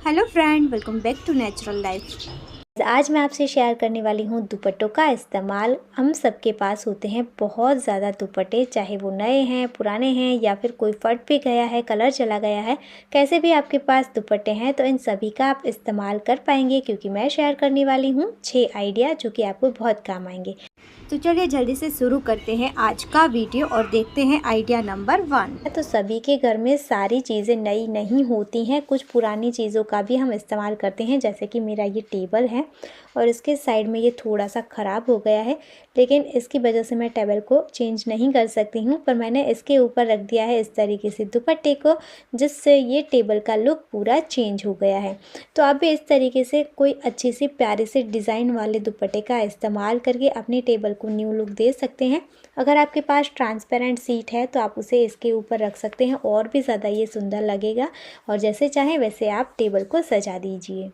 Hello friend, welcome back to natural life. आज मैं आपसे शेयर करने वाली हूँ दुपट्टों का इस्तेमाल। हम सबके पास होते हैं बहुत ज़्यादा दुपट्टे, चाहे वो नए हैं, पुराने हैं या फिर कोई फट भी गया है, कलर चला गया है। कैसे भी आपके पास दुपट्टे हैं तो इन सभी का आप इस्तेमाल कर पाएंगे, क्योंकि मैं शेयर करने वाली हूँ 6 आइडिया जो कि आपको बहुत काम आएंगे। तो चलिए जल्दी से शुरू करते हैं आज का वीडियो और देखते हैं आइडिया नंबर 1। तो सभी के घर में सारी चीज़ें नई नहीं होती हैं, कुछ पुरानी चीज़ों का भी हम इस्तेमाल करते हैं। जैसे कि मेरा ये टेबल है और इसके साइड में ये थोड़ा सा ख़राब हो गया है, लेकिन इसकी वजह से मैं टेबल को चेंज नहीं कर सकती हूँ, पर मैंने इसके ऊपर रख दिया है इस तरीके से दुपट्टे को, जिससे ये टेबल का लुक पूरा चेंज हो गया है। तो आप भी इस तरीके से कोई अच्छी सी प्यारे से डिज़ाइन वाले दुपट्टे का इस्तेमाल करके अपने टेबल को न्यू लुक दे सकते हैं। अगर आपके पास ट्रांसपेरेंट सीट है तो आप उसे इसके ऊपर रख सकते हैं, और भी ज़्यादा ये सुंदर लगेगा। और जैसे चाहें वैसे आप टेबल को सजा दीजिए।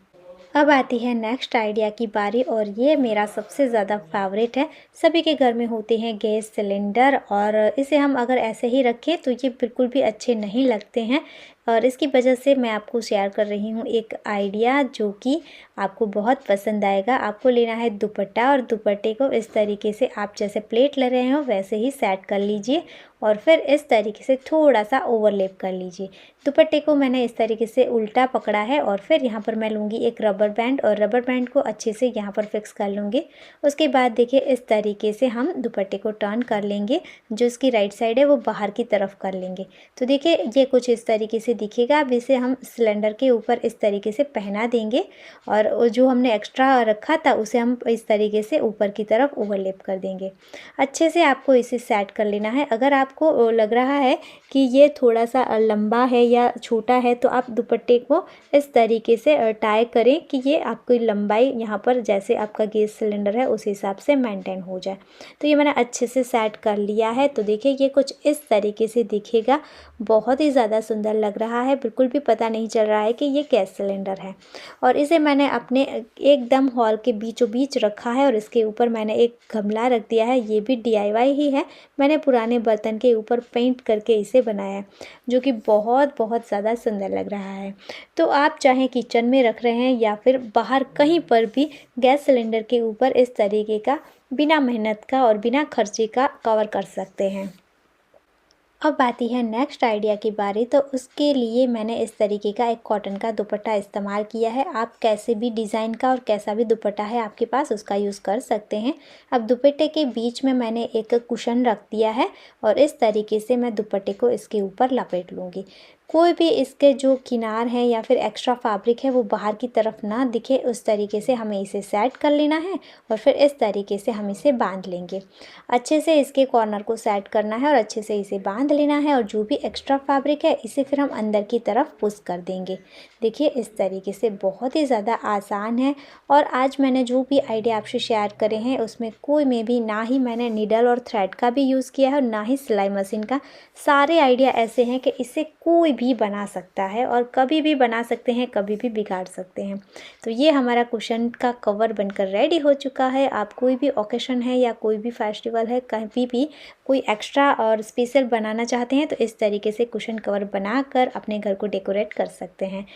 अब आती है नेक्स्ट आइडिया की बारी, और ये मेरा सबसे ज़्यादा फेवरेट है। सभी के घर में होते हैं गैस सिलेंडर, और इसे हम अगर ऐसे ही रखें तो ये बिल्कुल भी अच्छे नहीं लगते हैं। और इसकी वजह से मैं आपको शेयर कर रही हूँ एक आइडिया जो कि आपको बहुत पसंद आएगा। आपको लेना है दुपट्टा, और दुपट्टे को इस तरीके से आप जैसे प्लेट ले रहे हो वैसे ही सेट कर लीजिए, और फिर इस तरीके से थोड़ा सा ओवरलैप कर लीजिए। दुपट्टे को मैंने इस तरीके से उल्टा पकड़ा है, और फिर यहाँ पर मैं लूँगी एक रबर बैंड, और रबर बैंड को अच्छे से यहाँ पर फिक्स कर लूँगी। उसके बाद देखिए इस तरीके से हम दुपट्टे को टर्न कर लेंगे, जो इसकी राइट साइड है वो बाहर की तरफ कर लेंगे। तो देखिए ये कुछ इस तरीके से दिखेगा। अब इसे हम सिलेंडर के ऊपर इस तरीके से पहना देंगे, और जो हमने एक्स्ट्रा रखा था उसे हम इस तरीके से ऊपर की तरफ ओवरलैप कर देंगे। अच्छे से आपको इसे सेट कर लेना है। अगर आपको लग रहा है कि ये थोड़ा सा लंबा है या छोटा है तो आप दुपट्टे को इस तरीके से टाई करें कि ये आपकी लंबाई यहाँ पर जैसे आपका गैस सिलेंडर है उस हिसाब से मेंटेन हो जाए। तो ये मैंने अच्छे से सेट कर लिया है। तो देखिए ये कुछ इस तरीके से दिखेगा, बहुत ही ज़्यादा सुंदर लग रहा है। बिल्कुल भी पता नहीं चल रहा है कि ये गैस सिलेंडर है। और इसे मैंने अपने एकदम हॉल के बीचों बीच रखा है, और इसके ऊपर मैंने एक गमला रख दिया है। ये भी DIY ही है, मैंने पुराने बर्तन के ऊपर पेंट करके इसे बनाया है, जो कि बहुत बहुत ज़्यादा सुंदर लग रहा है। तो आप चाहे किचन में रख रहे हैं या फिर बाहर कहीं पर भी गैस सिलेंडर के ऊपर इस तरीके का बिना मेहनत का और बिना खर्चे का कवर कर सकते हैं। अब आती है नेक्स्ट आइडिया की बारी। तो उसके लिए मैंने इस तरीके का एक कॉटन का दुपट्टा इस्तेमाल किया है। आप कैसे भी डिज़ाइन का और कैसा भी दुपट्टा है आपके पास उसका यूज़ कर सकते हैं। अब दुपट्टे के बीच में मैंने एक कुशन रख दिया है, और इस तरीके से मैं दुपट्टे को इसके ऊपर लपेट लूँगी। कोई भी इसके जो किनार है या फिर एक्स्ट्रा फैब्रिक है वो बाहर की तरफ ना दिखे, उस तरीके से हमें इसे सेट कर लेना है, और फिर इस तरीके से हम इसे बांध लेंगे। अच्छे से इसके कॉर्नर को सेट करना है और अच्छे से इसे बांध लेना है, और जो भी एक्स्ट्रा फैब्रिक है इसे फिर हम अंदर की तरफ पुश कर देंगे। देखिए इस तरीके से बहुत ही ज़्यादा आसान है। और आज मैंने जो भी आइडिया आपसे शेयर करे हैं उसमें कोई में भी ना ही मैंने नीडल और थ्रेड का भी यूज़ किया है और ना ही सिलाई मशीन का। सारे आइडिया ऐसे हैं कि इसे कोई भी बना सकता है, और कभी भी बना सकते हैं, कभी भी बिगाड़ सकते हैं। तो ये हमारा कुशन का कवर बनकर रेडी हो चुका है। आप कोई भी ओकेशन है या कोई भी फेस्टिवल है, कहीं भी कोई एक्स्ट्रा और स्पेशल बनाना चाहते हैं तो इस तरीके से कुशन कवर बनाकर अपने घर को डेकोरेट कर सकते हैं।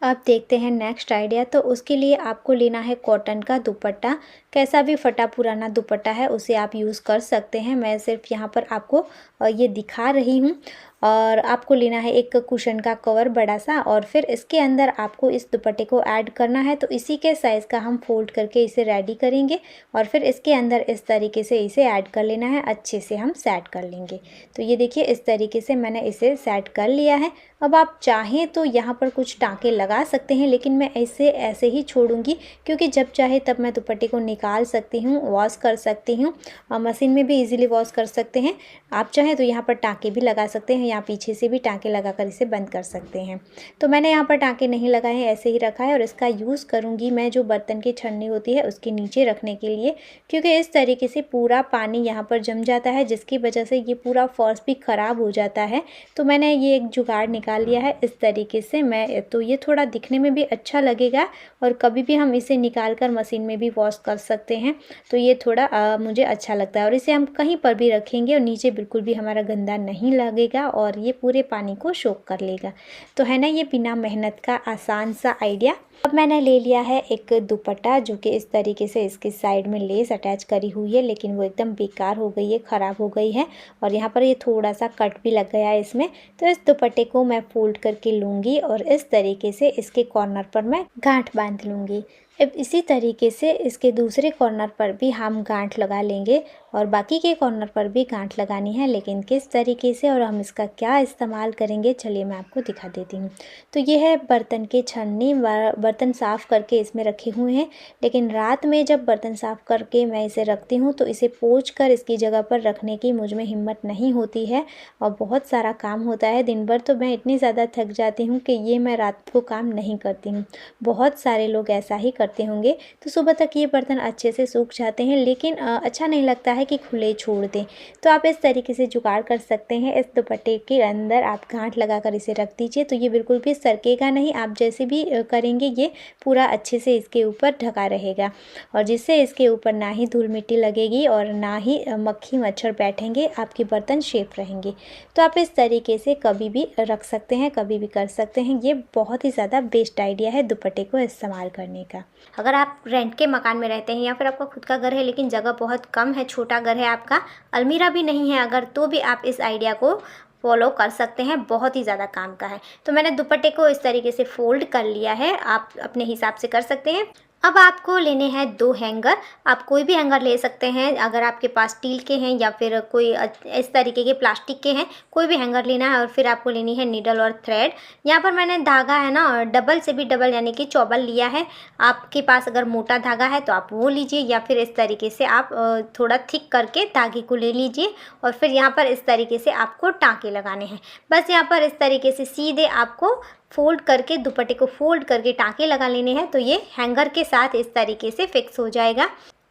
अब देखते हैं नेक्स्ट आइडिया। तो उसके लिए आपको लेना है कॉटन का दुपट्टा। कैसा भी फटा पुराना दुपट्टा है उसे आप यूज़ कर सकते हैं। मैं सिर्फ यहाँ पर आपको ये दिखा रही हूँ। और आपको लेना है एक कुशन का कवर बड़ा सा, और फिर इसके अंदर आपको इस दुपट्टे को ऐड करना है। तो इसी के साइज़ का हम फोल्ड करके इसे रेडी करेंगे, और फिर इसके अंदर इस तरीके से इसे ऐड कर लेना है। अच्छे से हम सेट कर लेंगे। तो ये देखिए इस तरीके से मैंने इसे सेट कर लिया है। अब आप चाहें तो यहाँ पर कुछ टाँके लगा सकते हैं, लेकिन मैं इसे ऐसे ही छोड़ूंगी, क्योंकि जब चाहे तब मैं दुपट्टे को निकाल सकती हूँ, वॉश कर सकती हूँ, और मशीन में भी इजीली वॉश कर सकते हैं। आप चाहें तो यहाँ पर टाँके भी लगा सकते हैं, यहाँ पीछे से भी टाँके लगाकर इसे बंद कर सकते हैं। तो मैंने यहाँ पर टाँके नहीं लगाए हैं, ऐसे ही रखा है। और इसका यूज़ करूँगी मैं जो बर्तन की छन्नी होती है उसके नीचे रखने के लिए, क्योंकि इस तरीके से पूरा पानी यहाँ पर जम जाता है, जिसकी वजह से ये पूरा फर्श भी ख़राब हो जाता है। तो मैंने ये एक जुगाड़ निकाल लिया है इस तरीके से। मैं तो ये थोड़ा दिखने में भी अच्छा लगेगा, और कभी भी हम इसे निकाल कर मशीन में भी वॉश कर सकते हैं। तो ये थोड़ा मुझे अच्छा लगता है, और इसे हम कहीं पर भी रखेंगे और नीचे बिल्कुल भी हमारा गंदा नहीं लगेगा, और ये पूरे पानी को सोख कर लेगा। तो है ना ये बिना मेहनत का आसान सा आइडिया। अब मैंने ले लिया है एक दुपट्टा जो कि इस तरीके से इसके साइड में लेस अटैच करी हुई है, लेकिन वो एकदम बेकार हो गई है, ख़राब हो गई है और यहाँ पर ये थोड़ा सा कट भी लग गया है इसमें। तो इस दुपट्टे को मैं फोल्ड करके लूँगी और इस तरीके से इसके कॉर्नर पर मैं गांठ बांध लूँगी। अब इसी तरीके से इसके दूसरे कॉर्नर पर भी हम गांठ लगा लेंगे और बाकी के कॉर्नर पर भी गांठ लगानी है, लेकिन किस तरीके से और हम इसका क्या इस्तेमाल करेंगे चलिए मैं आपको दिखा देती हूँ। तो ये है बर्तन के छन्नी, बर्तन साफ़ करके इसमें रखे हुए हैं, लेकिन रात में जब बर्तन साफ़ करके मैं इसे रखती हूँ तो इसे पोंछ कर इसकी जगह पर रखने की मुझ में हिम्मत नहीं होती है और बहुत सारा काम होता है दिन भर, तो मैं इतनी ज़्यादा थक जाती हूँ कि ये मैं रात को काम नहीं करती हूँ। बहुत सारे लोग ऐसा ही करते होंगे, तो सुबह तक ये बर्तन अच्छे से सूख जाते हैं, लेकिन अच्छा नहीं लगता है कि खुले छोड़ दें। तो आप इस तरीके से जुगाड़ कर सकते हैं, इस दुपट्टे के अंदर आप गांठ लगाकर इसे रख दीजिए तो ये बिल्कुल भी सरकेगा नहीं। आप जैसे भी करेंगे ये पूरा अच्छे से इसके ऊपर ढका रहेगा और जिससे इसके ऊपर ना ही धूल मिट्टी लगेगी और ना ही मक्खी मच्छर बैठेंगे, आपके बर्तन सेफ रहेंगे। तो आप इस तरीके से कभी भी रख सकते हैं, कभी भी कर सकते हैं। ये बहुत ही ज़्यादा बेस्ट आइडिया है दुपट्टे को इस्तेमाल करने का। अगर आप रेंट के मकान में रहते हैं या फिर आपका खुद का घर है लेकिन जगह बहुत कम है, छोटा घर है आपका, अलमीरा भी नहीं है अगर, तो भी आप इस आइडिया को फॉलो कर सकते हैं, बहुत ही ज़्यादा काम का है। तो मैंने दुपट्टे को इस तरीके से फोल्ड कर लिया है, आप अपने हिसाब से कर सकते हैं। अब आपको लेने हैं 2 हैंगर। आप कोई भी हैंगर ले सकते हैं, अगर आपके पास स्टील के हैं या फिर कोई इस तरीके के प्लास्टिक के हैं, कोई भी हैंगर लेना है। और फिर आपको लेनी है नीडल और थ्रेड। यहाँ पर मैंने धागा है ना और डबल से भी डबल यानी कि चौबल लिया है। आपके पास अगर मोटा धागा है तो आप वो लीजिए या फिर इस तरीके से आप थोड़ा थिक करके धागे को ले लीजिए और फिर यहाँ पर इस तरीके से आपको टाँके लगाने हैं। बस यहाँ पर इस तरीके से सीधे आपको फोल्ड करके दुपट्टे को फोल्ड करके टाँके लगा लेने हैं, तो ये हैंगर के साथ इस तरीके से फिक्स हो जाएगा।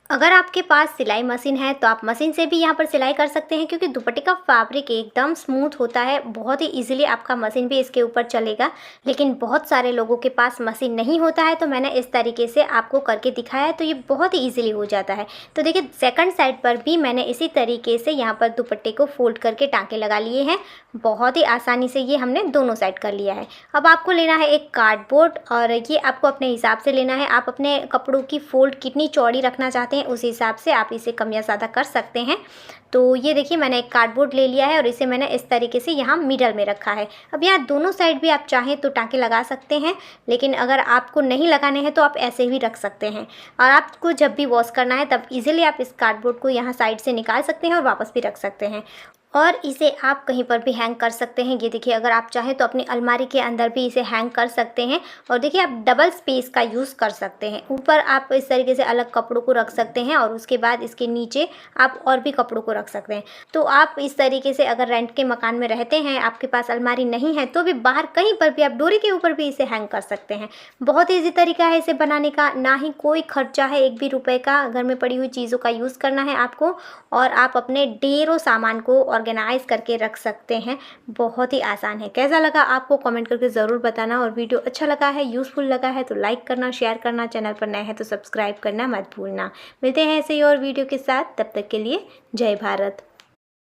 अगर आपके पास सिलाई मशीन है तो आप मशीन से भी यहाँ पर सिलाई कर सकते हैं, क्योंकि दुपट्टे का फैब्रिक एकदम स्मूथ होता है, बहुत ही इजीली आपका मशीन भी इसके ऊपर चलेगा। लेकिन बहुत सारे लोगों के पास मशीन नहीं होता है, तो मैंने इस तरीके से आपको करके दिखाया है, तो ये बहुत ही ईजिली हो जाता है। तो देखिए सेकंड साइड पर भी मैंने इसी तरीके से यहाँ पर दुपट्टे को फोल्ड करके टाँके लगा लिए हैं। बहुत ही आसानी से ये हमने दोनों साइड कर लिया है। अब आपको लेना है एक कार्डबोर्ड और ये आपको अपने हिसाब से लेना है। आप अपने कपड़ों की फोल्ड कितनी चौड़ी रखना चाहते हैं उस हिसाब से आप इसे कम या ज़्यादा कर सकते हैं। तो ये देखिए मैंने एक कार्डबोर्ड ले लिया है और इसे मैंने इस तरीके से यहाँ मिडल में रखा है। अब यहाँ दोनों साइड भी आप चाहें तो टाँके लगा सकते हैं, लेकिन अगर आपको नहीं लगाने हैं तो आप ऐसे भी रख सकते हैं। और आपको जब भी वॉश करना है तब इजीली आप इस कार्डबोर्ड को यहाँ साइड से निकाल सकते हैं और वापस भी रख सकते हैं। और इसे आप कहीं पर भी हैंग कर सकते हैं। ये देखिए अगर आप चाहें तो अपनी अलमारी के अंदर भी इसे हैंग कर सकते हैं। और देखिए आप डबल स्पेस का यूज़ कर सकते हैं। ऊपर आप इस तरीके से अलग कपड़ों को रख सकते हैं और उसके बाद इसके नीचे आप और भी कपड़ों को रख सकते हैं। तो आप इस तरीके से अगर रेंट के मकान में रहते हैं, आपके पास अलमारी नहीं है, तो भी बाहर कहीं पर भी आप डोरी के ऊपर भी इसे हैंग कर सकते हैं। बहुत ईजी तरीका है इसे बनाने का, ना ही कोई खर्चा है 1 भी रुपये का। घर में पड़ी हुई चीज़ों का यूज़ करना है आपको और आप अपने ढेरों सामान को ऑर्गेनाइज करके रख सकते हैं। बहुत ही आसान है। कैसा लगा आपको कमेंट करके ज़रूर बताना और वीडियो अच्छा लगा है, यूज़फुल लगा है तो लाइक करना, शेयर करना, चैनल पर नए हैं तो सब्सक्राइब करना मत भूलना। मिलते हैं ऐसे ही और वीडियो के साथ, तब तक के लिए जय भारत।